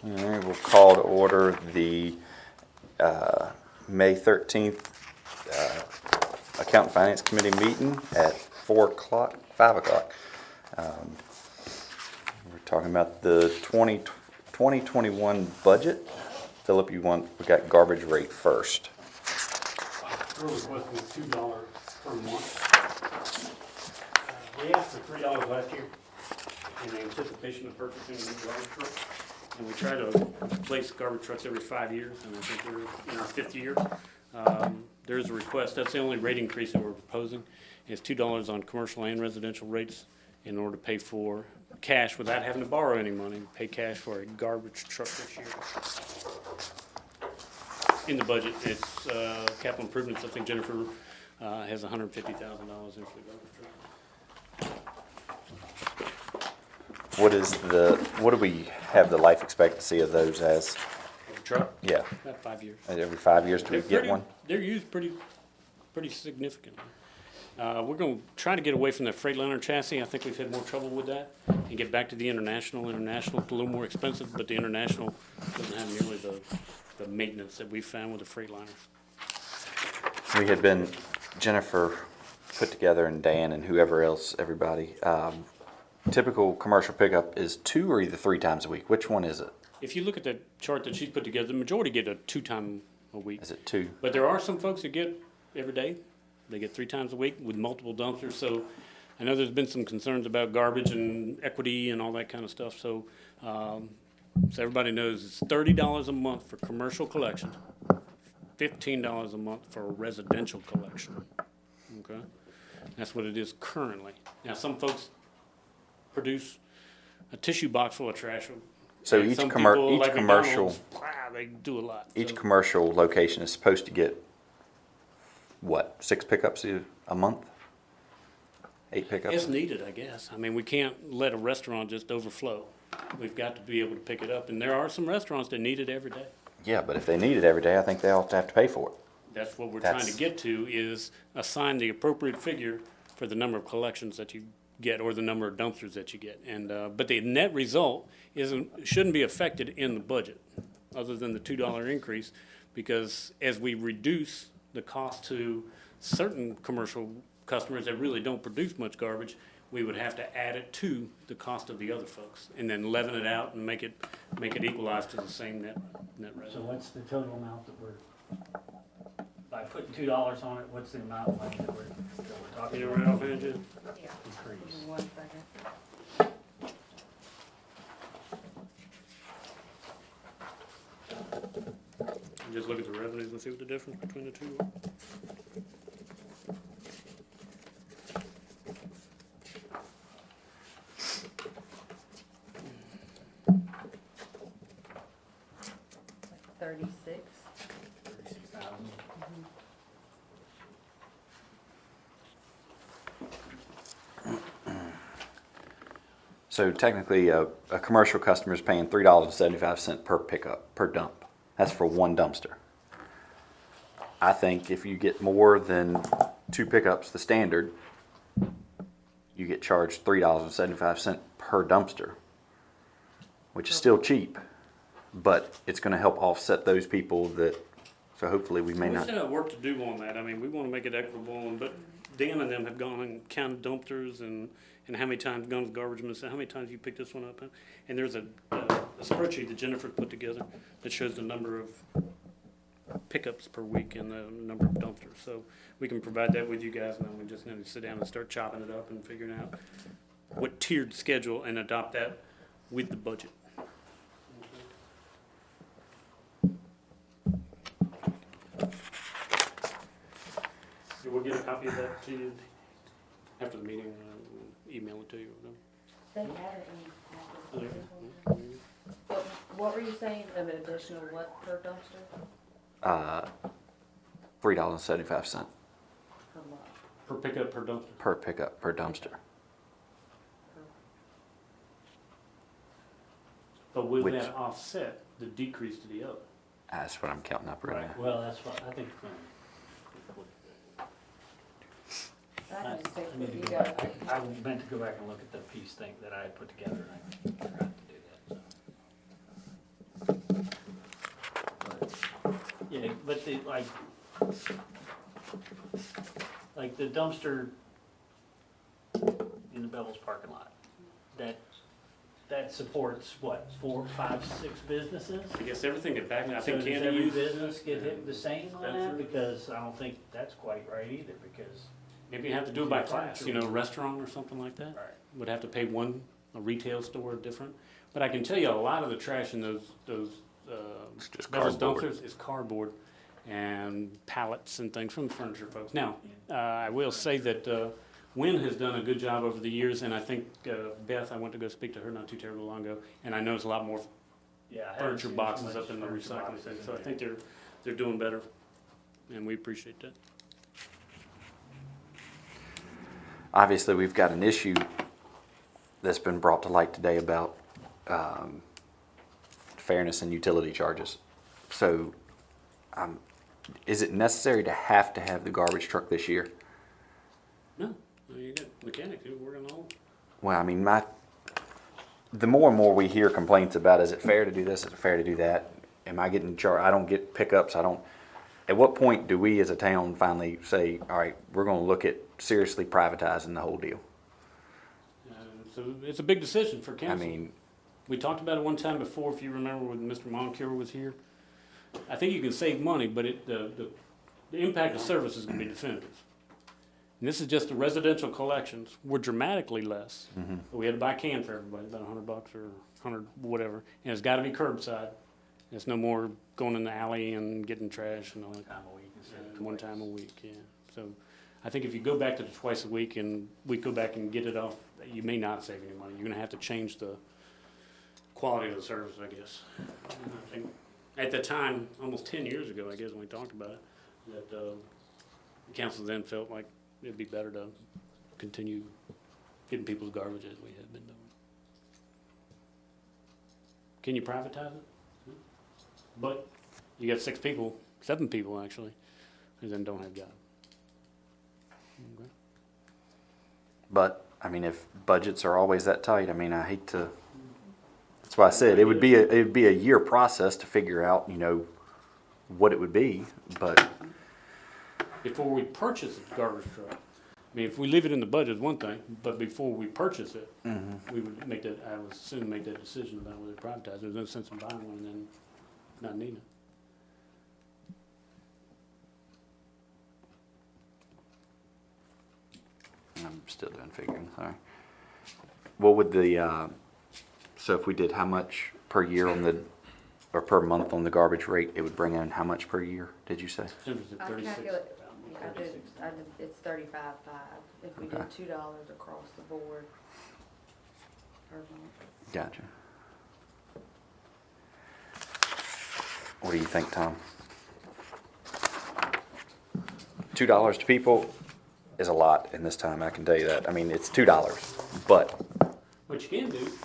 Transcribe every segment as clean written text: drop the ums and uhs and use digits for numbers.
All right, we'll call to order the May 13th Account and Finance Committee meeting at 4 o'clock, 5 o'clock. We're talking about the 2021 budget. Philip, we got garbage rate first. Our request was $2 per month. We asked for $3 last year in anticipation of purchasing a new garbage truck. And we try to replace garbage trucks every 5 years, and I think we're in our 5th year. There's a request, that's the only rate increase that we're proposing, is $2 on commercial and residential rates in order to pay for cash without having to borrow any money, pay cash for a garbage truck this year. In the budget, it's capital improvements. I think Jennifer has $150,000 in for the garbage truck. What do we have the life expectancy of those as? The truck? Yeah, About 5 years. every 5 years do we get one? They're used pretty significantly. We're going to try to get away from the Freightliner chassis. I think we've had more trouble with that, and get back to the International. International's a little more expensive, but the International doesn't have nearly the maintenance that we found with the Freightliners. We had been, Jennifer put together, and Dan and whoever else, everybody, typical commercial pickup is 2 or either 3 times a week. Which one is it? If you look at the chart that she's put together, the majority get a 2 time a week. Is it 2? But there are some folks that get every day. They get 3 times a week with multiple dumpsters. So I know there's been some concerns about garbage and equity and all that kind of stuff. So everybody knows it's $30 a month for commercial collection, $15 a month for residential collection. Okay, that's what it is currently. Now some folks produce a tissue box full of trash. So And each some commercial, people, like commercial, McDonald's, they do a lot. each So commercial location is supposed to get what? 6 pickups a month? 8 pickups? it's needed, I guess. I mean, we can't let a restaurant just overflow. We've got to be able to pick it up, and there are some restaurants that need it every day. Yeah, but if they need it every day, I think they ought to have to pay for it. That's what we're trying That's- to get to, is assign the appropriate figure for the number of collections that you get or the number of dumpsters that you get. And but the net result shouldn't be affected in the budget, other than the $2 increase, because as we reduce the cost to certain commercial customers that really don't produce much garbage, we would have to add it to the cost of the other folks, and then leaven it out and make it equalize to the same net So revenue. what's the total amount that by putting $2 on it, what's the amount of money that we're talking You know about? right offhand, Jen? Yeah. Increase. 1 second. Just look at the revenues and see what the difference between the two are. Like 36. 36,000. So technically, a commercial customer is paying $3.75 per pickup, per dump. That's for one dumpster. I think if you get more than 2 pickups, the standard, you get charged $3.75 per dumpster, which is still cheap, but it's going to help offset those people that, so hopefully we may We not. still have work to do on that. I mean, we want to make it equitable, but Dan and them have gone and counted dumpsters and how many times gone to garbage and said, how many times you picked this one up? And there's a spreadsheet that Jennifer put together that shows the number of pickups per week and the number of dumpsters. So we can provide that with you guys, and then we just need to sit down and start chopping it up and figuring out what tiered schedule and adopt that with the budget. We'll get a copy of that to you after the meeting, email it to you. They had it in. Or whatever. But what were you saying, an additional what per dumpster? $3.75 Per month? Per pickup, per dumpster. per pickup, per dumpster. But will Which- that offset the decrease to the other? That's what I'm counting up right now. Well, that's what I think. I just think I need that to you go guys, back. I meant to go back and look at the piece thing that I had put together, and I forgot to do that. So. but like the dumpster in the Bevel's parking lot, that supports what, 4, 5, 6 businesses? I guess everything get back, I So think does Candy every used, business get hit the same on That's that? right. Because I don't think that's quite right either, because, maybe you have to do it by class, you know, a restaurant or something like that. right, Would have to pay one, a retail store different. But I can tell you, a lot of the trash in those It's just Bevel's cardboard. dumpsters is cardboard and pallets and things from the furniture folks. Now, I will say that Wynn has done a good job over the years, and I think Beth, I went to go speak to her not too terribly long ago, and I noticed a lot more yeah. I haven't furniture seen so boxes much up in the furniture recycling boxes thing. in So I there. think they're doing better, and we appreciate that. Obviously, we've got an issue that's been brought to light today about fairness in utility charges. So, is it necessary to have the garbage truck this year? No, you got mechanics who work on the whole. Well, I mean, the more and more we hear complaints about, is it fair to do this? Is it fair to do that? Am I getting charged? I don't get pickups. At what point do we as a town finally say, all right, we're going to look at seriously privatizing the whole deal? So it's a big decision for I council. mean, We talked about it one time before, if you remember, when Mr. Moncure was here. I think you can save money, but the impact of service is gonna be definitive. And this is just the residential collections, we're dramatically less. We had to buy a can for everybody, about $100 or 100 whatever, and it's gotta be curbside. It's no more going in the alley and getting trash and all that. Time a week instead of One twice. time a week, yeah. So I think if you go back to the twice a week and we go back and get it off, you may not save any money. You're gonna have to change the quality of the service, I guess. And I think at the time, almost 10 years ago, I guess, when we talked about it, that the council then felt like it'd be better to continue getting people's garbage as we had been doing. Can you privatize it? But you got 6 people, 7 people actually, who then don't have jobs. Okay. but I mean, if budgets are always that tight, I mean, I hate to. That's why I said it would be a year process to figure out, what it would be. But Before we purchase a garbage truck, I mean, if we leave it in the budget, it's one thing, but before we purchase it, we would make that, I would assume, make that decision about whether to privatize. There's no sense in buying one and then not needing it. I'm still doing figuring. Sorry. What would so if we did how much per year or per month on the garbage rate, it would bring in how much per year? Did you say? Timber's at I 36. calculate, I did, it's 35.5, if we did Okay. $2 across the board per month. Gotcha. What do you think, Tom? $2 to people is a lot in this time, I can tell you that. I mean, it's $2, but What you can do is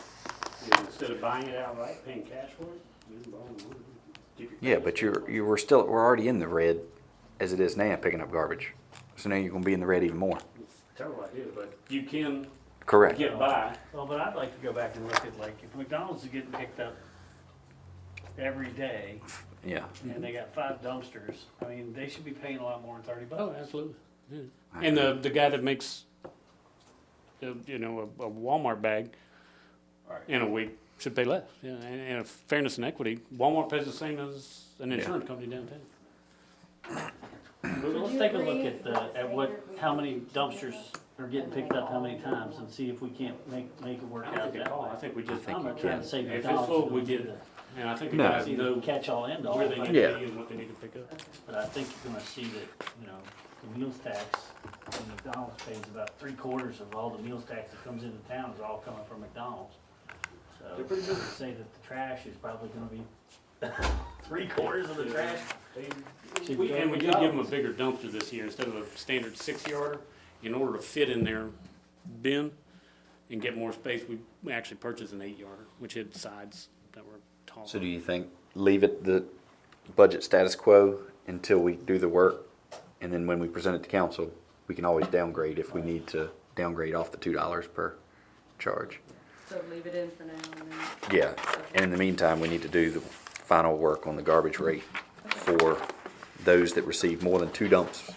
instead of buying it outright, paying cash for it, you can borrow one. Keep your yeah, cash. but we're already in the red as it is now picking up garbage. So now you're gonna be in the red even more. It's a terrible idea, but you can Correct. get by. Well, but I'd like to go back and look at, like, if McDonald's is getting picked up every day, Yeah. and they got 5 dumpsters, I mean, they should be paying a lot more than $30. Oh, absolutely. Yeah. I And agree. the guy that makes, a Walmart bag Right. in a week should pay less. Yeah, and in fairness and equity, Walmart pays the same as an Yeah. insurance company downtown. But let's you take a agree look with at that what, standard we how have many to dumpsters are getting picked up how many times, and see if we can't make it work I don't out think it that call. way. I think we just, think I'm you not trying to say if it's McDonald's. full, is we gonna get be it. And I think the No. guys the know catch-all end all, where they need but Yeah. to be and what they need to pick up. I think you're gonna see that, the meals tax, and McDonald's pays about 3/4 of all the meals tax that comes into town is all coming from McDonald's. So, They're pretty good. I'd say that the trash is probably gonna be 3/4 of the trash. Should We go did to give them a McDonald's. bigger dumpster this year instead of a standard 6-yarder. In order to fit in their bin and get more space, we actually purchased an 8-yarder, which had sides that were tall. So do you think leave it the budget status quo until we do the work, and then when we present it to council, we can always downgrade if we need to downgrade off the $2 per charge? So leave it in for now and then. Yeah, and in the meantime, we need to do the final work on the garbage rate for those that receive more than 2 dumps.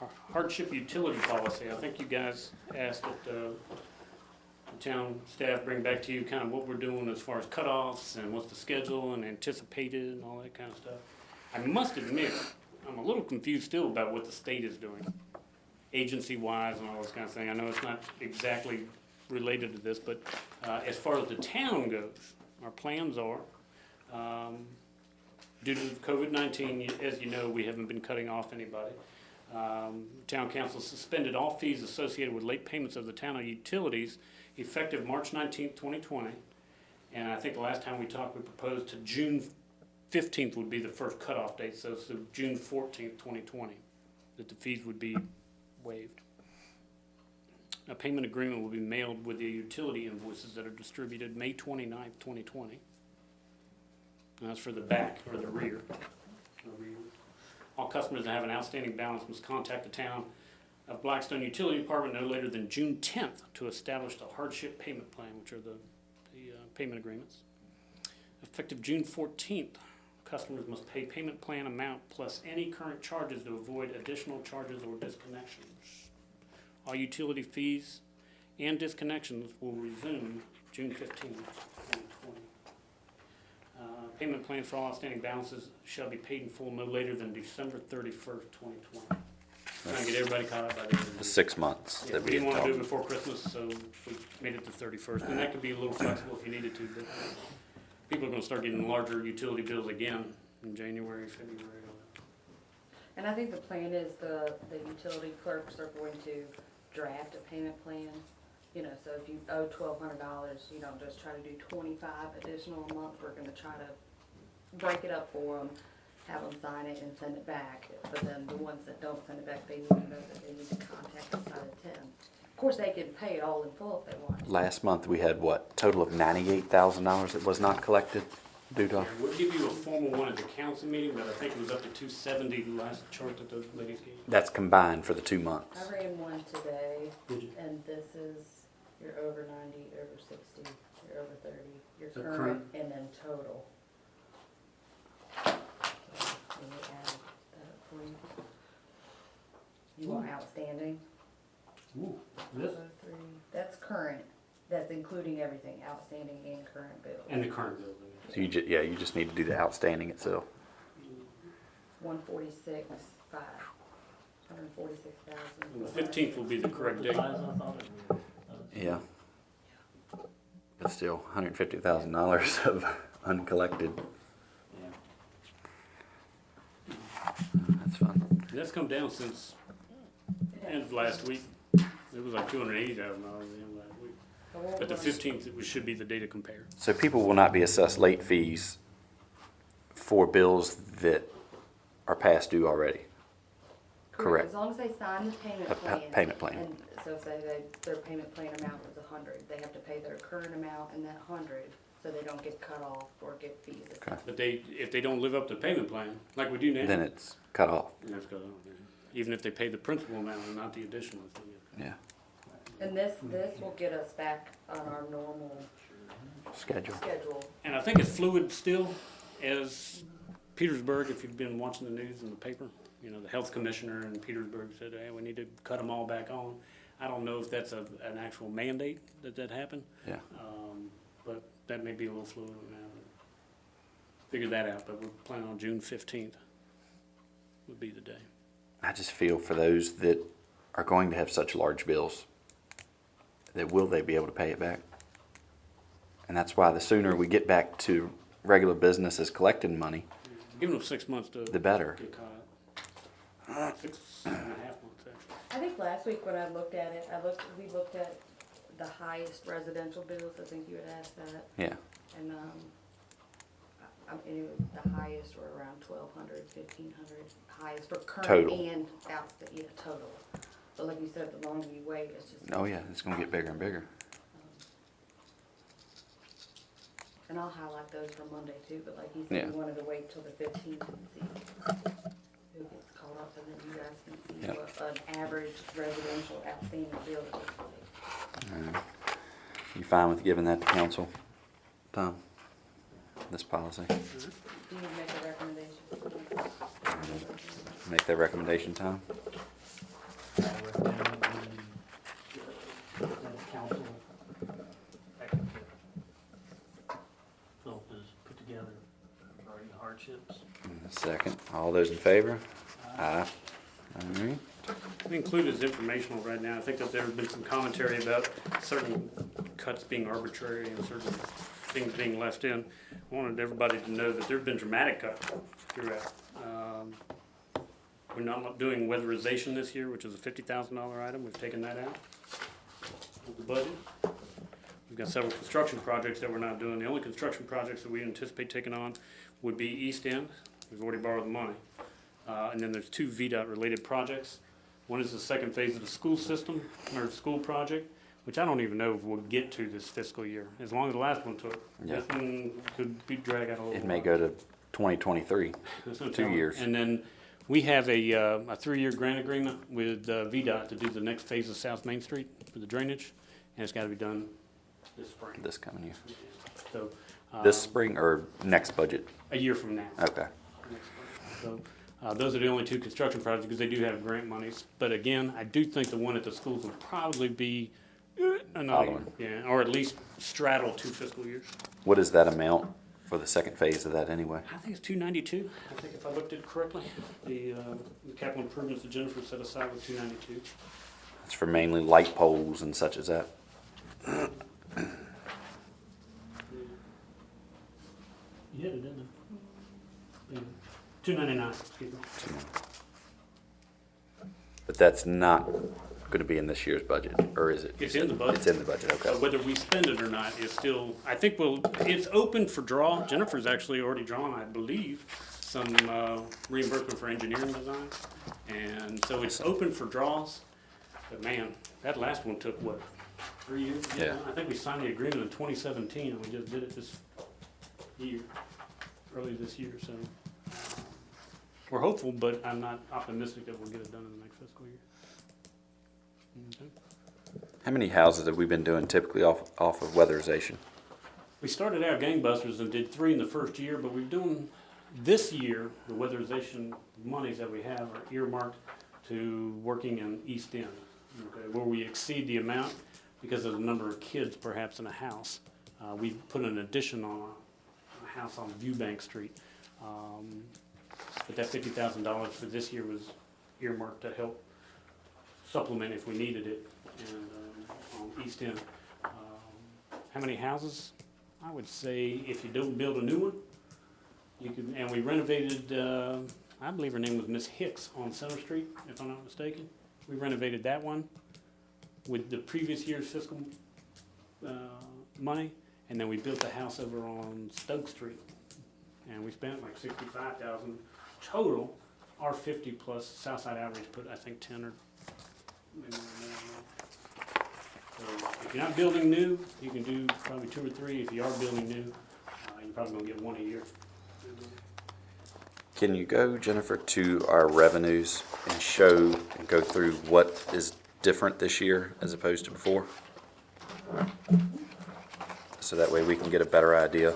Our hardship utility policy, I think you guys asked that the town staff bring back to you kind of what we're doing as far as cutoffs and what's the schedule and anticipated and all that kind of stuff. I must admit, I'm a little confused still about what the state is doing, agency-wise and all this kind of thing. I know it's not exactly related to this, but as far as the town goes, our plans are, due to COVID-19, as you know, we haven't been cutting off anybody. Town council suspended all fees associated with late payments of the town utilities effective March 19th, 2020. And I think the last time we talked, we proposed to June 15th would be the first cutoff date, so June 14th, 2020, that the fees would be waived. A payment agreement will be mailed with the utility invoices that are distributed May 29th, 2020. And that's for the back or the rear. All customers that have an outstanding balance must contact the town of Blackstone Utility Department no later than June 10th to establish the hardship payment plan, which are the payment agreements. Effective June 14th, customers must pay payment plan amount plus any current charges to avoid additional charges or disconnections. All utility fees and disconnections will resume June 15th, 2020. Payment plans for all outstanding balances shall be paid in full no later than December 31st, 2020. Trying to get everybody caught up by the end of the The year. 6 months Yeah, that we we didn't had want to do it talked. before Christmas, so we made it to 31st, and that could be a little flexible if you needed to, but people are gonna start getting larger utility bills again in January, February. And I think the plan is the utility clerks are going to draft a payment plan. You know, so if you owe $1,200, you don't just try to do 25 additional a month. We're gonna try to break it up for them, have them sign it and send it back. But then the ones that don't send it back, they need to know that they need to contact us by the 10th. Of course, they can pay it all in full if they want. Last month, we had what, total of $98,000 that was not collected due to, Yeah, we'll give you a formal one at the council meeting, but I think it was up to 270, the last chart that those ladies gave. that's combined for the 2 months. I ran one today, Did you? and this is, you're over 90, over 60, you're over 30, you're So current, current. and then total. Let me add that up for you. You want outstanding? Ooh, this, 3, that's current, that's including everything, outstanding and current bill. And the current bill. So you just need to do the outstanding itself. 146,500, 146,000. And the 15th will be the correct date. size I thought it was. Yeah. But still, $150,000 of uncollected. Yeah. That's fun. And that's come down since end of last week. It was like $280,000 at the end of last week. But the 15th, it should be the day to compare. So people will not be assessed late fees for bills that are past due already. Correct. As long as they sign the payment A plan. payment plan. And so say their payment plan amount was 100, they have to pay their current amount and that 100, so they don't get cut off or get fees. Okay. But if they don't live up to the payment plan, like we do now, Then it's cut off. that's cut off, yeah. Even if they pay the principal amount and not the additional. so yeah. Yeah. And this will get us back on our normal Schedule. schedule. And I think it's fluid still, as Petersburg, if you've been watching the news and the paper, you know, the health commissioner in Petersburg said, hey, we need to cut them all back on. I don't know if that's an actual mandate that happened, Yeah. but that may be a little fluid on that. Figure that out, but we're planning on June 15th would be the day. I just feel for those that are going to have such large bills, that will they be able to pay it back? And that's why the sooner we get back to regular business as collecting money, Give them 6 months to the better. get caught up. 6.5 months, actually. I think last week when I looked at it, we looked at the highest residential bills, I think you had asked that. Yeah. And, the highest were around 1,200, 1,500, highest for current Total. and total. But like you said, the longer you wait, it's just. Oh yeah, it's gonna get bigger and bigger. And I'll highlight those for Monday too, but like you said, Yeah. you wanted to wait till the 15th and see who gets caught up, and then you guys can see Yep. what an average residential outstanding bill looks like. You fine with giving that to council, Tom? This policy? Do you make a recommendation? Make that recommendation, Tom? I recommend that we, the council, that can get Philip has put together regarding the hardships. Second. All those in favor? Aye. All right. We include as informational right now. I think that there have been some commentary about certain cuts being arbitrary and certain things being left in. I wanted everybody to know that there have been dramatic cuts throughout. We're not doing weatherization this year, which is a $50,000 item. We've taken that out of the budget. We've got several construction projects that we're not doing. The only construction projects that we anticipate taking on would be East End. We've already borrowed the money. And then there's two VDOT related projects. One is the second phase of the school system, or school project, which I don't even know if we'll get to this fiscal year, as long as the last one took. Yeah. This one could be drag out a little It may while. go to 2023. There's no 2 telling. years. And then we have a 3-year grant agreement with VDOT to do the next phase of South Main Street for the drainage, and it's gotta be done this spring. This coming year. So, This spring or next budget? a year from now. Okay. So, those are the only two construction projects, because they do have grant monies. But again, I do think the one at the schools will probably be another year. Following. Yeah, or at least straddle 2 fiscal years. What is that amount for the second phase of that anyway? I think it's 292. I think if I looked at it correctly, the capital improvements that Jennifer set aside was 292. It's for mainly light poles and such as that. You hit it, didn't it? Yeah. 299, excuse me. But that's not gonna be in this year's budget, or is it? It's in the budget. It's in the budget, okay. Whether we spend it or not is still, I think it's open for draw. Jennifer's actually already drawn, I believe, some reimbursement for engineering design. And so it's open for draws. But man, that last one took what, 3 years? Yeah. I think we signed the agreement in 2017 and we just did it this year, early this year, so. We're hopeful, but I'm not optimistic that we'll get it done in the next fiscal year. Okay. How many houses have we been doing typically off of weatherization? We started out gangbusters and did 3 in the first year, but we're doing, this year, the weatherization monies that we have are earmarked to working in East End, okay, where we exceed the amount because of the number of kids perhaps in a house. We put an addition on a house on Viewbank Street. But that $50,000 for this year was earmarked to help supplement if we needed it, and on East End. How many houses? I would say if you don't build a new one, you can, and we renovated, I believe her name was Miss Hicks on Center Street, if I'm not mistaken. We renovated that one with the previous year's fiscal money, and then we built a house over on Stoke Street, and we spent like $65,000 total. Our 50 plus Southside Outreach put, I think, 10 or maybe more. So if you're not building new, you can do probably 2 or 3. If you are building new, you're probably gonna get 1 a year. Can you go, Jennifer, to our revenues and show and go through what is different this year as opposed to before? So that way we can get a better idea.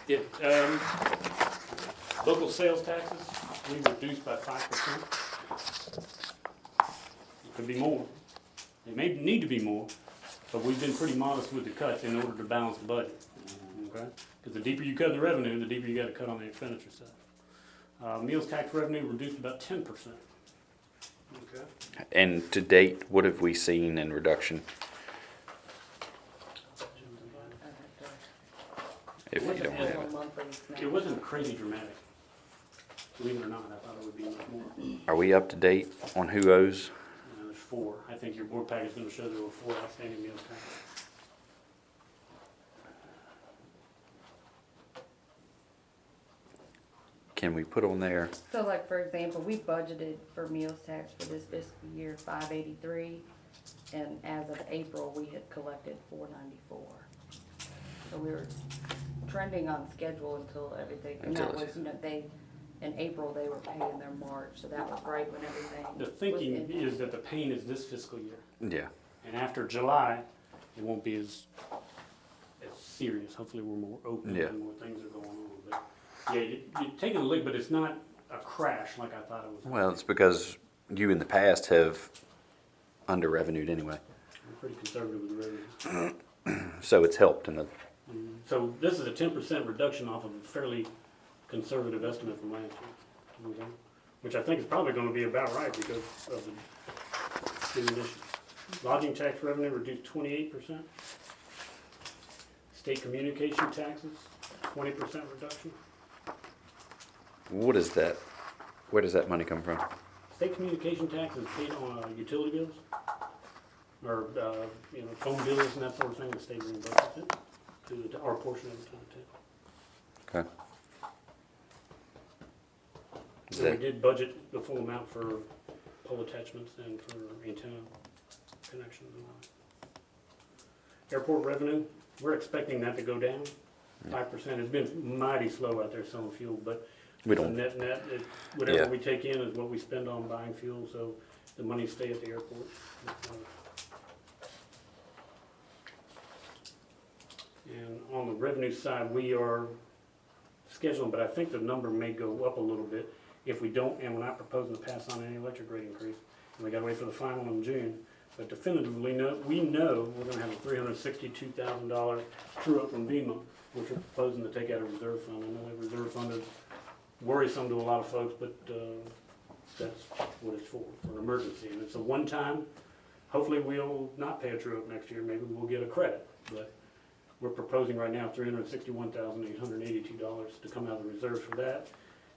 Yeah, local sales taxes, we reduced by 5%. It could be more. It may need to be more, but we've been pretty modest with the cuts in order to balance the budget, okay? Because the deeper you cut the revenue, the deeper you gotta cut on the expenditure side. Meals tax revenue reduced about 10%. Okay. And to date, what have we seen in reduction? If you don't have it. It wasn't crazy dramatic. Believe it or not, I thought it would be much more. Are we up to date on who owes? There's 4. I think your board package is gonna show there were 4 outstanding meals tax. Can we put on there? So like, for example, we budgeted for meals tax for this fiscal year $583, and as of April, we had collected $494. So we were trending on schedule until everything, and that was, in April, they were paying their March, so that was right when everything The was thinking in. is that the pain is this fiscal year, Yeah. and after July, it won't be as serious. Hopefully we're more open Yeah. and more things are going on. But yeah, you're taking a lick, but it's not a crash like I thought it was. Well, it's because you in the past have under-revenued anyway. I'm pretty conservative with the revenue. So it's helped in the, So this is a 10% reduction off of a fairly conservative estimate from last year. Okay? Which I think is probably gonna be about right because of the diminution. Lodging tax revenue reduced 28%. State communication taxes, 20% reduction. what is that? Where does that money come from? State communication tax is paid on utility bills, or, phone bills and that sort of thing, the state reimburses it, to our portion of the time too. Okay. Is So we that, did budget the full amount for pole attachments and for antenna connections and all. Airport revenue, we're expecting that to go down 5%. It's been mighty slow out there selling fuel, but we it's a don't, net, Yeah. whatever we take in is what we spend on buying fuel, so the money stay at the airport. And on the revenue side, we are scheduling, but I think the number may go up a little bit if we don't, and we're not proposing to pass on any electric rate increase. And we gotta wait for the final in June. But definitively, we know we're gonna have a $362,000 true up from FEMA, which we're proposing to take out of reserve fund. I know that reserve fund is worrisome to a lot of folks, but, that's what it's for an emergency. And it's a one-time, hopefully we'll not pay a true up next year, maybe we'll get a credit. But we're proposing right now $361,882 to come out of the reserves for that.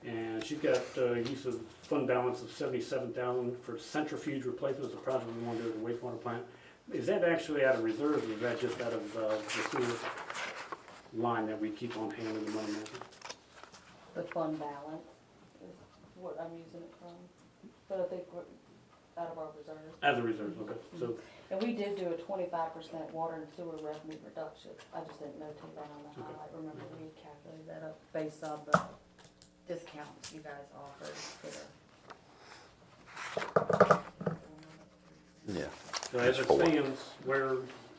And she's got use of fund balance of $77,000 for centrifuge replacement. It's a project we want to do at the wastewater plant. Is that actually out of reserves, or is that just out of the sewer line that we keep on hand in the money market? The fund balance is what I'm using it from, but I think we're out of our reserves. As a reserve, okay. So, And we did do a 25% water and sewer revenue reduction. I just didn't notate that on the Okay. highlight. Remember, we calculated that up based on the discounts you guys offered for the. yeah. so as it That's for- stands, we're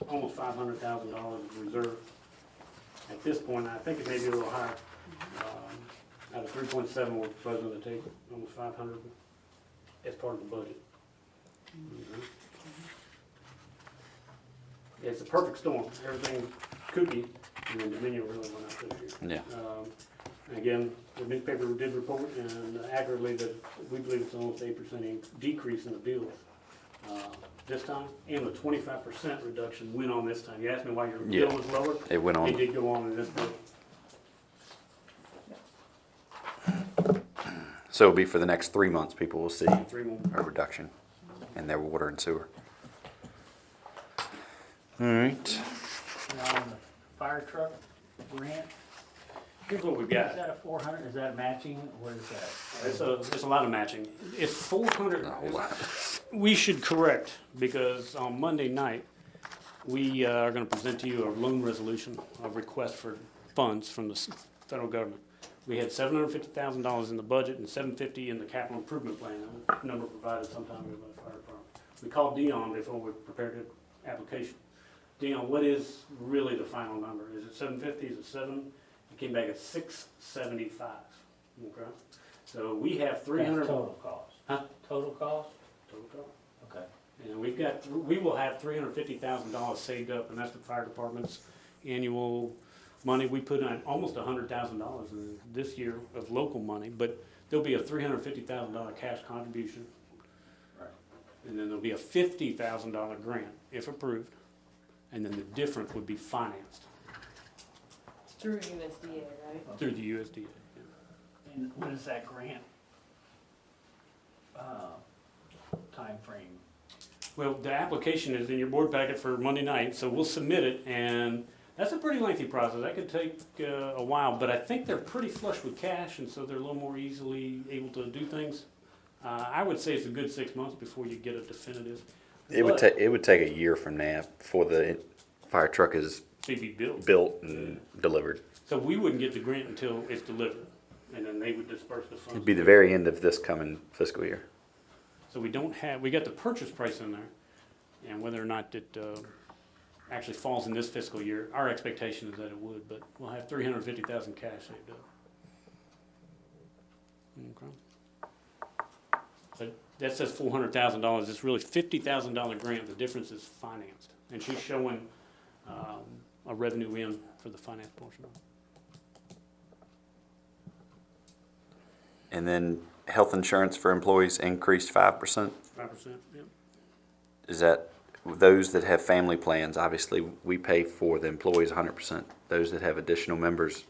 almost $500,000 reserve at this point. I think it may be a little higher. Out of 3.7, we're proposing to take almost 500 as part of the budget. Mhm. It's a perfect storm. Everything kooky, and then Dominion really went out this year. Yeah. And again, the newspaper did report and accurately that we believe it's almost 8% decrease in the bills this time, and the 25% reduction went on this time. You asked me why your bill Yeah. was lower. It went It on. did go on in this bill. So it'll be for the next 3 months, people will see 3 more. a reduction in their water and sewer. All right. Now, on the fire truck grant, Here's what we've is got. that a 400, is that matching, what is that? It's a lot of matching. It's 400. A whole lot. We should correct, because on Monday night, we are gonna present to you a loan resolution, a request for funds from the federal government. We had $750,000 in the budget and $750 in the capital improvement plan, a number provided sometime ago by the fire department. We called Dion before we prepared the application. Dion, what is really the final number? Is it 750, is it 7? It came back at 675, okay? So we have 300. That's total cost. Huh? Total cost? Total cost. Okay. And we will have $350,000 saved up, and that's the fire department's annual money. We put in almost $100,000 in this year of local money, but there'll be a $350,000 cash contribution. Right. And then there'll be a $50,000 grant, if approved, and then the difference would be financed Through USDA, right? through the USDA. And when is that grant timeframe? Well, the application is in your board packet for Monday night, so we'll submit it, and that's a pretty lengthy process. That could take a while, but I think they're pretty flush with cash, and so they're a little more easily able to do things. I would say it's a good 6 months before you get a definitive. It would take a year from now before the fire truck is CB built. built and delivered. So we wouldn't get the grant until it's delivered, and then they would disperse the funds. It'd be the very end of this coming fiscal year. So we got the purchase price in there, and whether or not it, actually falls in this fiscal year. Our expectation is that it would, but we'll have 350,000 cash saved up. Okay. But that says $400,000. It's really $50,000 grant. The difference is financed, and she's showing a revenue in for the finance portion of it. And then health insurance for employees increased 5%. 5%. Yep. Is that those that have family plans? Obviously, we pay for the employees 100%. Those that have additional members,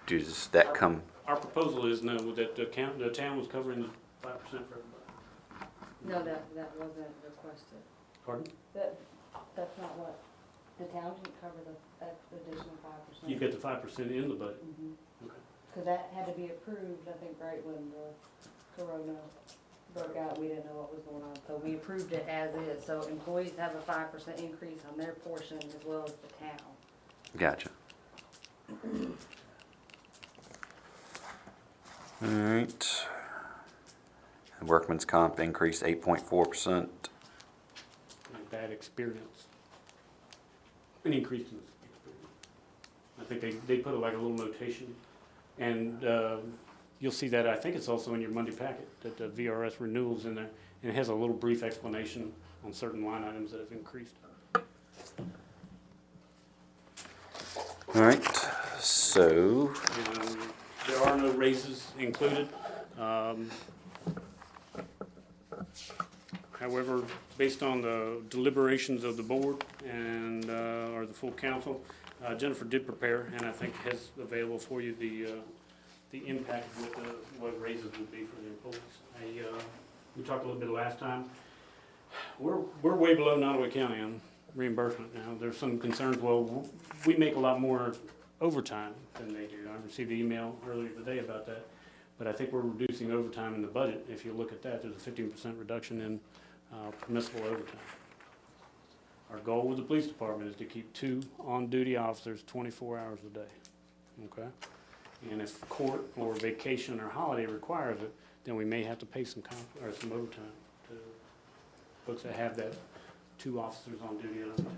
does that come? Our proposal is no, that the town was covering the 5% for everybody. No, that wasn't requested. Pardon? That's not what, the town didn't cover that additional 5%. You've got the 5% in the budget. Mhm. Okay. Cause that had to be approved, I think, right when the corona broke out, we didn't know what was going on, so we approved it as is, so employees have a 5% increase on their portion as well as the town. Gotcha. All right. The workman's comp increased 8.4%. Like bad experience. An increase in experience. I think they put like a little notation, and you'll see that, I think it's also in your Monday packet, that the VRS renewals in there, and it has a little brief explanation on certain line items that have increased. All right. So, There are no raises included. However, based on the deliberations of the board and, or the full council, Jennifer did prepare, and I think has available for you the impact of what raises would be for the employees. We talked a little bit last time. We're way below Nottaway County on reimbursement now. There's some concerns, well, we make a lot more overtime than they do. I received an email earlier today about that, but I think we're reducing overtime in the budget. If you look at that, there's a 15% reduction in permissible overtime. Our goal with the police department is to keep 2 on-duty officers 24 hours a day, okay? And if court or vacation or holiday requires it, then we may have to pay some overtime to folks that have that 2 officers on duty at a time.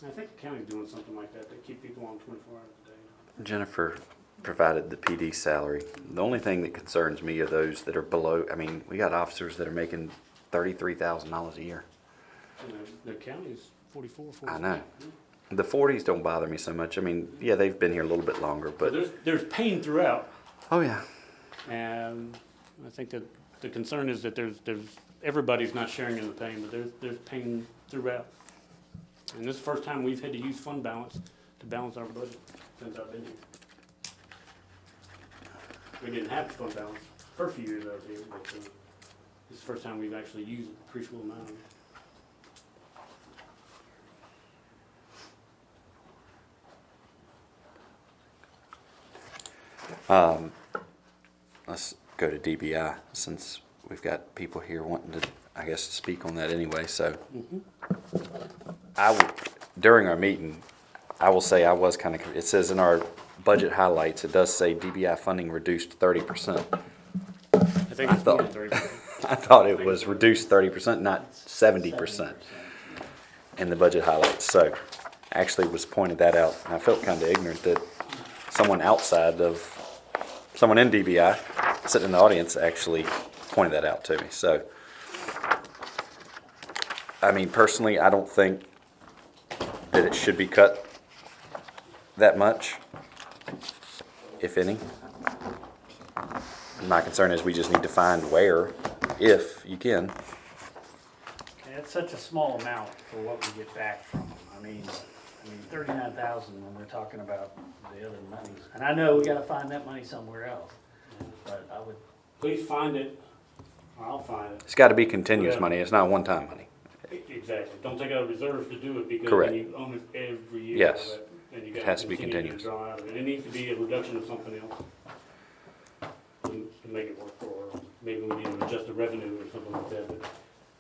I think the county's doing something like that. They keep people on 24 hours a day. Jennifer provided the PD salary. The only thing that concerns me are those that are below. I mean, we got officers that are making $33,000 a year. And the county's 44, 45. I know. The 40s don't bother me so much. I mean, yeah, they've been here a little bit longer, But but there's pain throughout. oh yeah, And I think that the concern is that there's everybody's not sharing in the pain, but there's pain throughout. And this is the first time we've had to use fund balance to balance our budget since I've been here. We didn't have fund balance the first few years I was here, but this is the first time we've actually used an appreciable amount of it. let's go to DBI since we've got people here wanting to, I guess, speak on that anyway. So, during our meeting, I will say I was kind of. It says in our budget highlights, it does say DBI funding reduced 30%. I think it's more than 30%. I thought it was reduced 30%, not 70% in the budget highlights. So, I actually was pointed that out, and I felt kind of ignorant that someone in DBI, sitting in the audience, actually pointed that out to me. So, I mean, personally, I don't think that it should be cut that much, if any. My concern is we just need to find where, if you can. And it's such a small amount for what we get back from them. I mean, 39,000 when we're talking about the other monies. And I know we gotta find that money somewhere else, but I would, Please find it, or I'll find it. It's got to be continuous money. It's not one-time money. Exactly. Don't take out of reserves to do it because Correct. when you own it every year. Yes. Then you It gotta has to be continue continuous. draw out of it. It needs to be a reduction of something else to make it work for, or maybe we need to adjust the revenue or something like that. But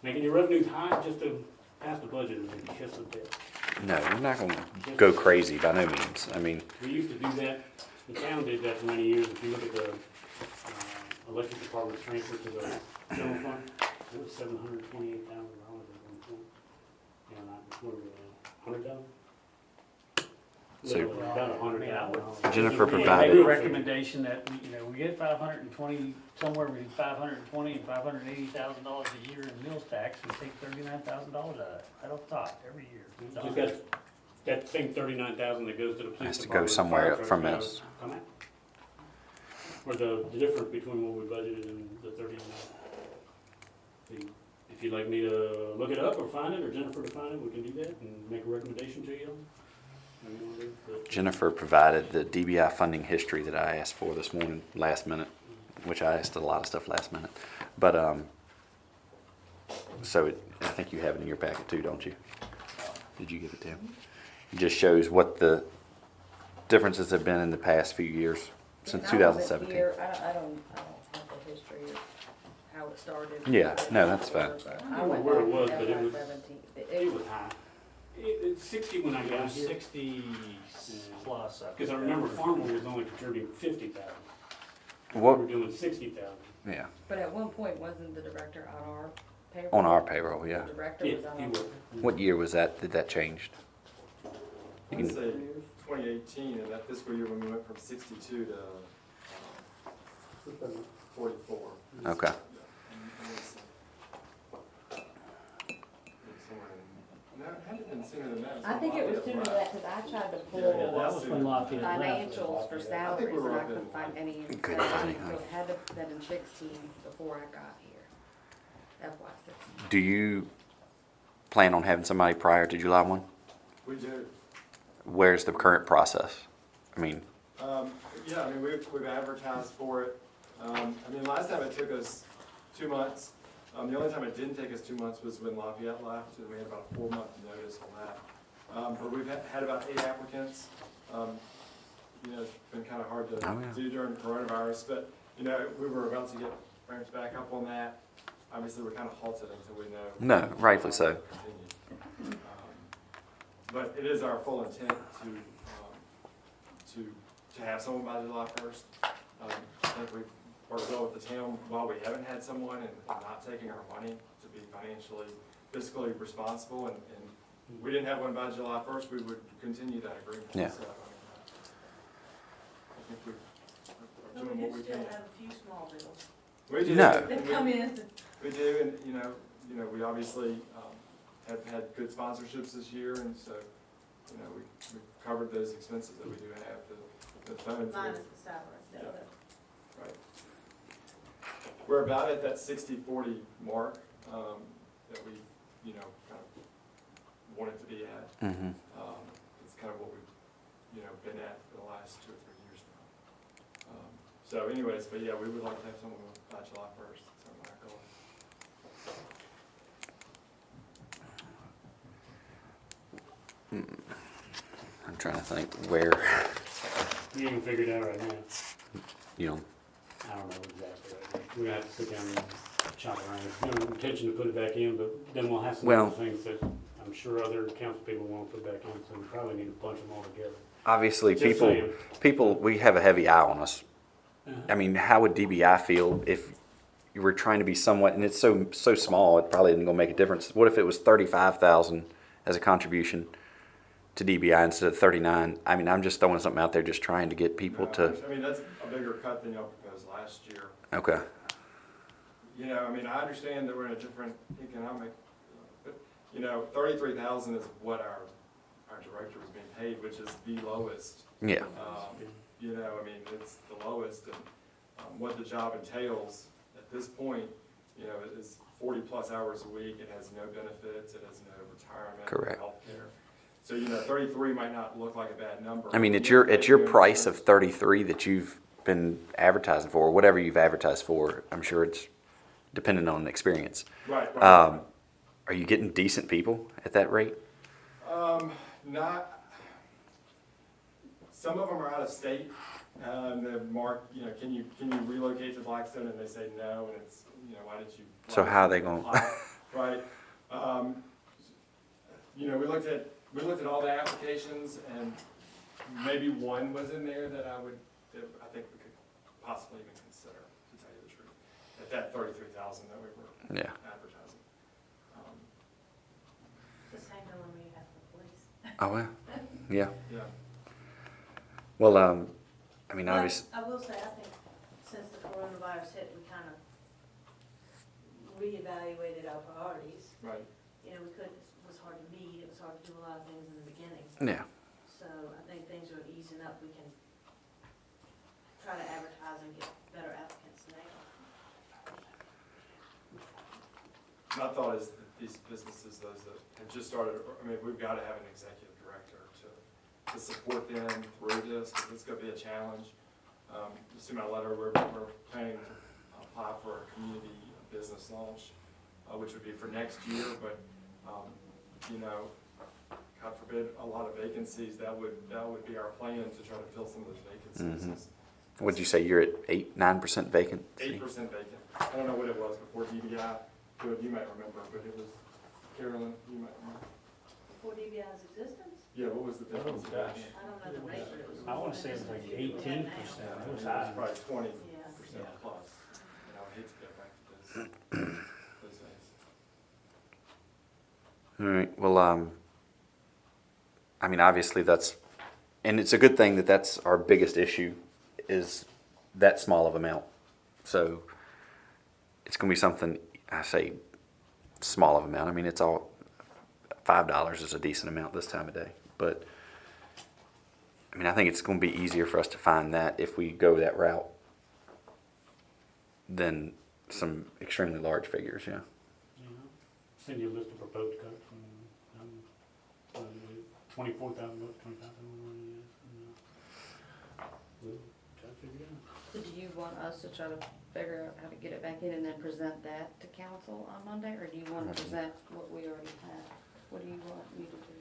making your revenues high just to pass the budget is a kiss of death. No, we're not going to go crazy by no means. I mean, We used to do that, the town did that for many years. If you look at the electric department's transfer to the general fund, it was $728,000 at one point. And where we literally about $100,000. Jennifer Make provided- a recommendation that, we get somewhere between $520 and $580,000 a year in meals tax, we take $39,000 out of it, right off the top, every year. It's Just $100. that same 39,000 that goes to the police Has to go department. somewhere fire from trucks, this. come out. Or the difference between what we budgeted and the 39. If you'd like me to look it up or find it, or Jennifer to find it, we can do that and make a recommendation to you. Maybe you wanna do it, but- Jennifer provided the DBI funding history that I asked for this morning, last minute, which I asked a lot of stuff last minute. But, I think you have it in your packet too, don't you? Did you give it to him? It just shows what the differences have been in the past few years, since And I wasn't 2017. here. I don't have the history of how it started. Yeah, no, that's fine. But I I don't went know where it back was, to but it was- FY17. It was high. It's 60 when I It got was here. 60 plus. Because I remember Farmer was only contributing 50,000. We What, were doing 60,000. yeah, But at one point, wasn't the director on our payroll? on our payroll, yeah. The director Yeah, was on he our. was. What year was that, did that change? You I'd can- say 2018, and that fiscal year when we went from 62 to 44. Okay. No, it had been sooner than that. I think it was sooner than that, because I tried to Yeah, yeah, pull That was when Lafayette left. financials for I think salaries, we were and I up in- couldn't find any. in Couldn't find 17, anything. So it had to have been in 16 before I got here. FY16. Do you plan on having somebody prior to July 1? We do. Where's the current process? I mean, Yeah, I mean, we've advertised for it. I mean, last time it took us 2 months. The only time it didn't take us 2 months was when Lafayette left, and we had about a 4-month notice on that. But we've had about 8 applicants. It's been kind of hard to Oh, yeah. do during coronavirus, but, we were about to get ramped back up on that. Obviously, we're kind of halted until we know. No, rightfully so. Continue. But it is our full intent to have someone by July 1st. I think we've worked well with the town while we haven't had someone and not taking our money to be financially, fiscally responsible. And we didn't have one by July 1st, we would continue that agreement. Yeah. So, I think we're But doing we what do we still can. have a few small bills We do. No. that come in. We do, and, we obviously have had good sponsorships this year, and so, we've covered those expenses that we do have, the phones. Minus the salary. Yeah. Right. We're about at that 60-40 mark, that we, kind of wanted to be at. hmm It's kind of what we've, been at for the last 2 or 3 years now. So anyways, but yeah, we would like to have someone by July 1st, that's our goal. I'm trying to think where, You can figure it out right now. you know, I don't know exactly right now. We're gonna have to sit down and chop around. There's no intention to put it back in, but then we'll have some Well- other things that I'm sure other council people want to put back in, so we probably need to bunch them all together. obviously Just people, saying. people, we have a heavy eye on us. Uh-huh. I mean, how would DBI feel if you were trying to be somewhat, and it's so small, it probably isn't gonna make a difference. What if it was 35,000 as a contribution to DBI instead of 39? I mean, I'm just throwing something out there, just trying to get people to, I mean, that's a bigger cut than y'all proposed last year. okay, I mean, I understand that we're in a different economic, but, 33,000 is what our director was being paid, which is the lowest. yeah, I mean, it's the lowest, and what the job entails at this point, is 40-plus hours a week. It has no benefits, it has no retirement, Correct. healthcare. So, 33 might not look like a bad number. I mean, at your price of 33 that you've been advertising for, or whatever you've advertised for, I'm sure it's dependent on experience. Right, right. Are you getting decent people at that rate? Not, some of them are out of state. The mark, can you relocate to Blackstone? And they say no, and it's, why did you? So how are they gonna- apply? Right. We looked at all the applications, and maybe one was in there that I think we could possibly even consider, to tell you the truth, at that 33,000 that we were Yeah. advertising. The same dilemma you have for police. Oh, well, yeah. Yeah. Well, I mean, But obviously, I will say, I think since the coronavirus hit, we kind of reevaluated our priorities. Right. You know, it was hard to meet, it was hard to do a lot of things in the beginning. yeah. So I think things are easing up, we can try to advertise and get better applicants now. My thought is that these businesses, those that have just started, I mean, we've got to have an executive director to support them through this, because it's going to be a challenge. You see my letter, we're planning to apply for a community business launch, which would be for next year, but, you know, God forbid, a lot of vacancies, that would be our plan to try to fill some of those vacancies. What'd you say, you're at 8-9% vacant? 8% vacant. I don't know what it was before DBI, good, you might remember, but it was, Carolyn, you might remember. Before DBI's existence, Yeah, what was the difference? Oh, gosh. I don't know the rate, but it was. I wanna say it was like 18%. It was probably 20% Yeah. plus. You know, I hate to get back to those days. All right, well, I mean, obviously that's, and it's a good thing that that's our biggest issue, is that small of amount. So it's gonna be something, I say, small of amount. I mean, it's all, $5 is a decent amount this time of day. But, I mean, I think it's gonna be easier for us to find that if we go that route than some extremely large figures, yeah. Yeah. Send you a list of proposed cuts from, 24,000 bucks, 25,000, whatever it is. We'll try to figure it out. So do you want us to try to figure out how to get it back in and then present that to council on Monday? Or do you want to present what we already have? What do you want me to do?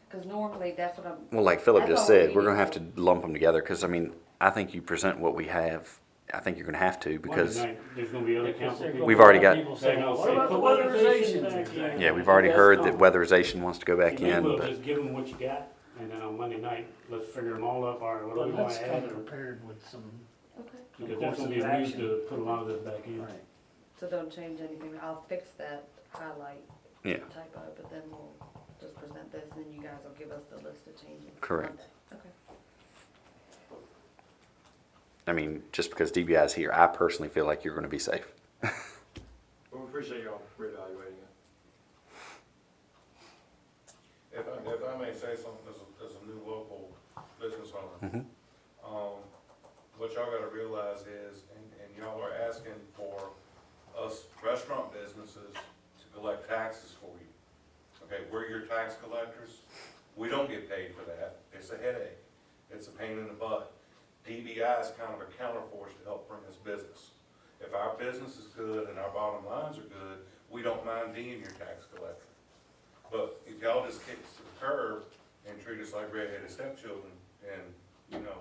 Because normally that's what I'm. Well, like Philip that's just all we said, we're gonna need have to lump them together, because I mean, I think you present what we have. I think you're gonna have to, because, Monday night, there's gonna be other council people. We've already got- People saying, They're gonna what say, about the put weatherization weatherization back in? back yeah, we've already heard that That's weatherization wants to go back You may in, well but, just give them what you got, and then on Monday night, let's figure them all up, all right, what do we But wanna let's add? come or- prepared with some, Okay, Because there's gonna be a need to put a lot of this back in. right. so don't change anything. I'll fix that highlight yeah, typo, but then we'll just present this and then you guys will give us the list of changes. Correct. Monday. Okay. I mean, just because DBI is here, I personally feel like you're gonna be safe. Well, we appreciate y'all reevaluating it. If I may say something as a new local business owner, what y'all gotta realize is, and y'all are asking for us restaurant businesses to collect taxes for you. Okay, we're your tax collectors. We don't get paid for that. It's a headache. It's a pain in the butt. DBI is kind of a counterforce to help bring us business. If our business is good and our bottom lines are good, we don't mind being your tax collector. But if y'all just kick us to the curb and treat us like redheaded stepchildren, and, you know,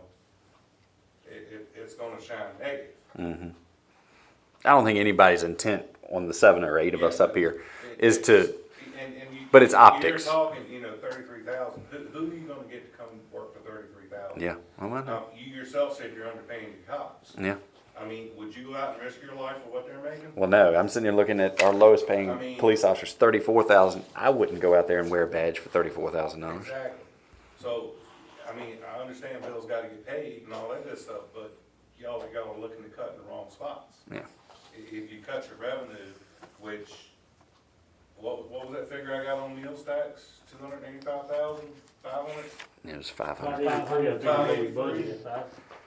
it's gonna shine negative. I don't think anybody's intent on the 7 or 8 of us up here is It's- to, and you- but it's optics. You're talking, you know, 33,000. Who are you gonna get to come work for 33,000? yeah, well, I know. You yourself said you're underpaying your cops. Yeah, I mean, would you go out and risk your life for what they're making? well, no, I'm sitting here looking at our lowest paying I mean- police officers, 34,000. I wouldn't go out there and wear a badge for $34,000. Exactly. So, I mean, I understand bills gotta get paid and all that good stuff, but y'all are looking to cut in the wrong spots. Yeah, If you cut your revenue, which, what was that figure I got on meals tax? 285,500? it was 500. 583, I think, what we budgeted.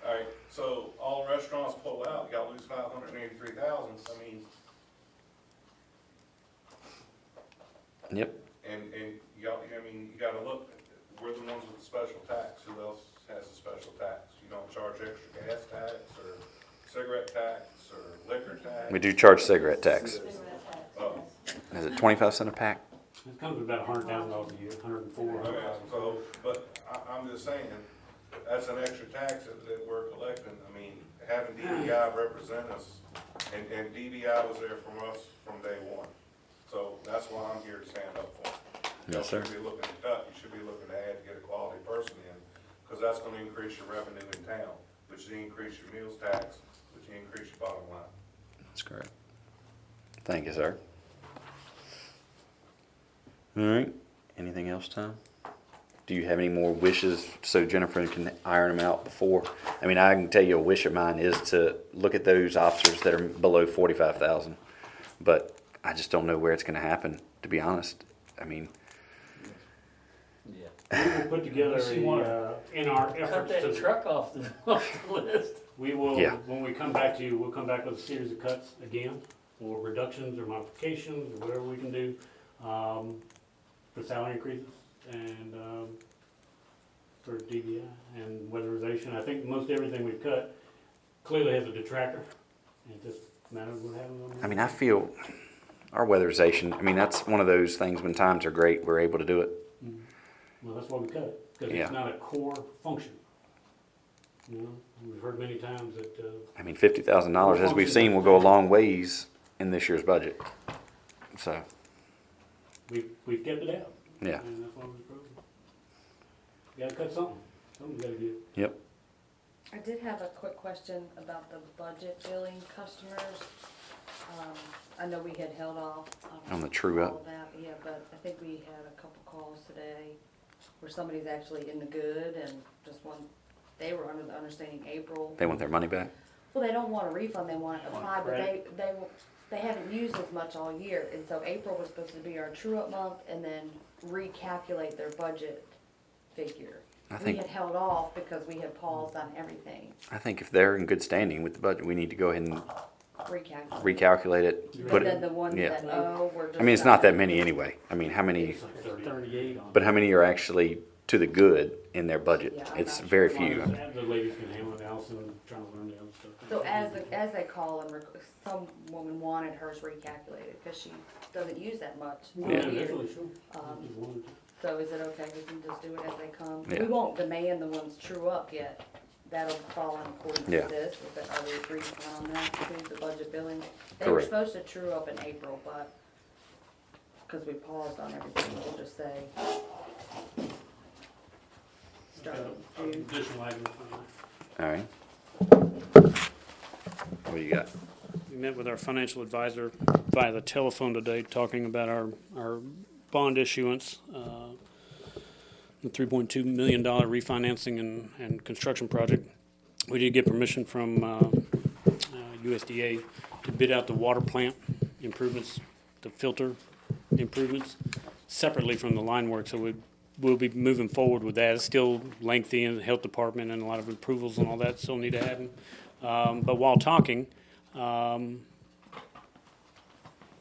Alright, so all restaurants pull out, y'all lose 583,000, I mean, Yep, and y'all, I mean, you gotta look, we're the ones with the special tax, who else has a special tax? You don't charge extra gas tax, or cigarette tax, or liquor tax? we do charge cigarette tax. Cigarette tax, Oh. yes. Is it 25 cents a pack? It comes to about $100,000 a year, 104. Okay, so, but I'm just saying, that's an extra tax that we're collecting. I mean, having DBI represent us, and DBI was there from us from day one. So that's why I'm here to stand up for them. Yes, sir. You should be looking to cut, you should be looking to add to get a quality person in, because that's gonna increase your revenue in town, which will increase your meals tax, which will increase your bottom line. That's correct. Thank you, sir. All right, anything else, Tom? Do you have any more wishes so Jennifer can iron them out before? I mean, I can tell you a wish of mine is to look at those officers that are below 45,000, but I just don't know where it's going to happen. To be honest, I mean, We will put together Unless you wanna in our Cut efforts that to, truck off the list. we will, Yeah. when we come back to you, we'll come back with a series of cuts again, or reductions or modifications, or whatever we can do, for salary increases and, for DBI and weatherization. I think most everything we've cut clearly has a detractor, and it just matters what happens on that. I mean, I feel our weatherization. I mean, that's one of those things when times are great, we're able to do it. Well, that's why we cut it, because Yeah. it's not a core function. You know, we've heard many times that, I mean, $50,000, as we've seen, will go a long ways in this year's budget. So, we've kept it out. yeah. And that's why we're approving. Gotta cut something, something's gotta give. Yep. I did have a quick question about the budget billing customers. I know we had held off. On the true up. all of that, yeah, but I think we had a couple calls today where somebody's actually in the good and just they were under the understanding April. They want their money back. Well, they don't want a refund, they want to apply, but Right. they haven't used as much all year, and so April was supposed to be our true-up month, and then recalculate their budget figure. I We think- had held off because we had paused on everything, I think if they're in good standing with the budget, we need to go ahead and recalculate. recalculate it. But Put But then it. the ones yeah. that, we're just. I mean, it's not that many anyway. I mean, how many? It's like 30. 38 on. But how many are actually to the good in their budget? Yeah, I'm It's not very Well, few. The ladies can handle it, Allison, trying to learn the other stuff. So as they call and some woman wanted hers recalculated, because she doesn't use that much. all Yeah, year. definitely, sure. Um, If you wanted to. So is it okay, we can just do it as they come? Yeah. We won't demand the ones true up yet, that'll fall in accordance Yeah. with this, is that, are we agreed upon that, to the budget billing? They were Correct. supposed to true up in April, but, cause we paused on everything, we'll just say. Start in June. Additional items on that. All right. What do you got? We met with our financial advisor via the telephone today, talking about our bond issuance, the $3.2 million refinancing and construction project. We did get permission from USDA to bid out the water plant improvements, the filter improvements, separately from the line work, so we'll be moving forward with that. It's still lengthy in the health department, and a lot of approvals and all that still need to happen. But while talking,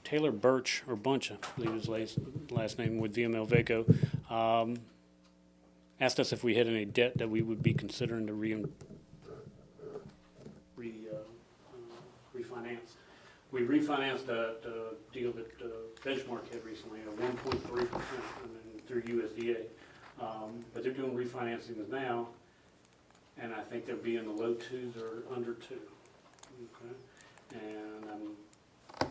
Taylor Birch, or Bunch, I believe his last name, with VML Vaco, asked us if we had any debt that we would be considering to refinance. We refinanced a deal that Benchmark had recently, at 1.3%, through USDA. But they're doing refinancing now, and I think they'll be in the low twos or under 2. Okay? And I'm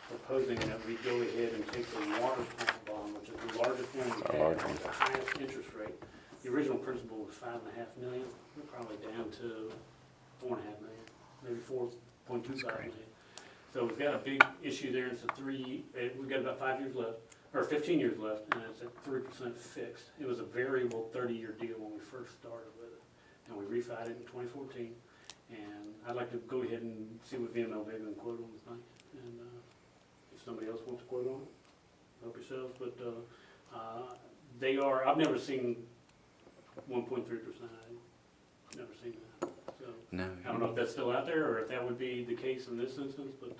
proposing that we go ahead and take the water plant bond, which is the largest one we Our large have, one. with the highest interest rate. The original principal was $5.5 million. We're probably down to $4.5 million, maybe $4.25 million. So we've got a big issue there. It's we've got about 5 years left, or 15 years left, and it's at 3% fixed. It was a variable 30-year deal when we first started with it, and we refied it in 2014. And I'd like to go ahead and see what VML Vega can quote on the thing, and if somebody else wants to quote on it, help yourselves. But they are. I've never seen 1.3%. I've never seen that. So No. I don't know if that's still out there, or if that would be the case in this instance, but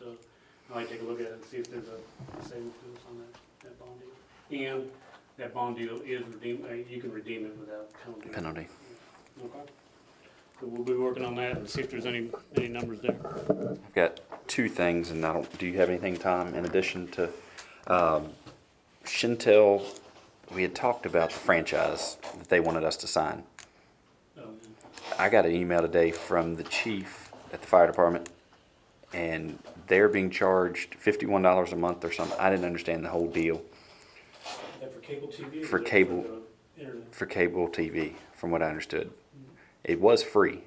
I'd like to take a look at it and see if there's a savings to us on that bond deal. And that bond deal is redeemed, you can redeem it without penalty. Penalty. Okay. So we'll be working on that and see if there's any numbers there. I've got two things, and do you have anything, Tom, in addition to Chantel? We had talked about the franchise that they wanted us to sign. I got an email today from the chief at the fire department, and they're being charged $51 a month or something. I didn't understand the whole deal Is that for cable TV? For cable. the internet? for cable TV, from what I understood. It was free.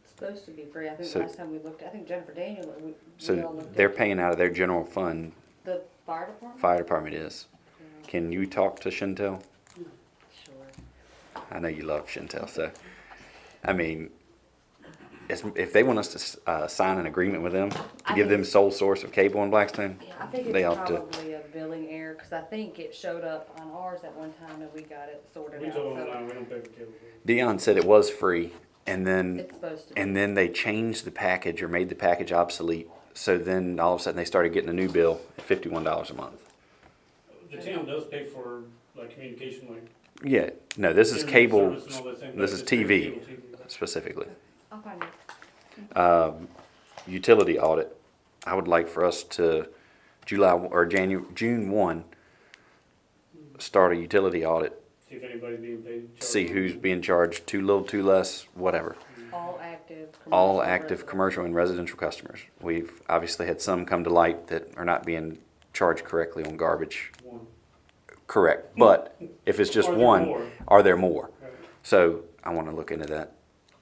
It's supposed to be free, I think So- last time we looked, I think Jennifer Daniel, we all So looked they're at paying out of their general fund, the fire department? fire department is. Yeah. Can you talk to Chantel? Sure. I know you love Chantel, so, I mean, if they want us to sign an agreement with them, to I give them think- sole source of cable in Blackstone, Yeah, I think they it's ought to. probably a billing error, cause I think it showed up on ours at one time and we got it sorted We out, told them, so no, we don't pay for cable. Dion said it was free, and then, it's supposed to be. and then they changed the package or made the package obsolete. So then all of a sudden they started getting a new bill at $51 a month. The town does pay for like communication, like. Yeah, no, this is internet cable service and all that thing, this but is it's cable TV TV. specifically. I'll find it. Utility audit, I would like for us to June 1, start a utility audit, See if anybody's being paid. see who's being charged too little, too less, whatever. All active. All commercial, active residential. commercial and residential customers. We've obviously had some come to light that are not being charged correctly on garbage. One. Correct, but if it's just Are there one, more? are there more? Right. So I want to look into that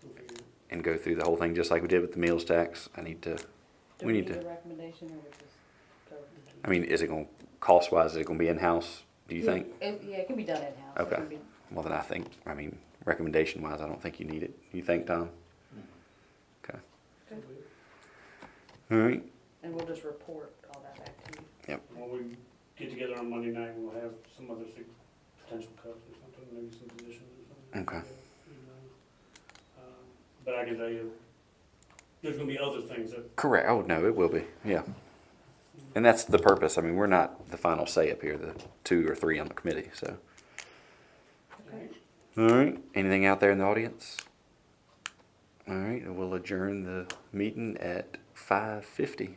We'll figure it and go through the whole thing just like we did with the meals tax. Do we need a to, recommendation or we just go? I mean, is it going, cost wise, is it going to be in-house, do you think? Yeah, it can be done in-house. It Okay. can be- Well, then I mean, recommendation wise, I don't think you need it. You think, Tom? Okay. Okay. All right. And we'll just report all that back to you. When we get together on Monday night, we'll have some other potential cuts or something, maybe some positions or something. Okay. But I can tell you, there's gonna be other things that, Correct. Oh, no, it will be. Yeah. And that's the purpose. I mean, we're not the final say up here, the 2 or 3 on the committee, so. All right. Anything out there in the audience? All right. We'll adjourn the meeting at 5:50.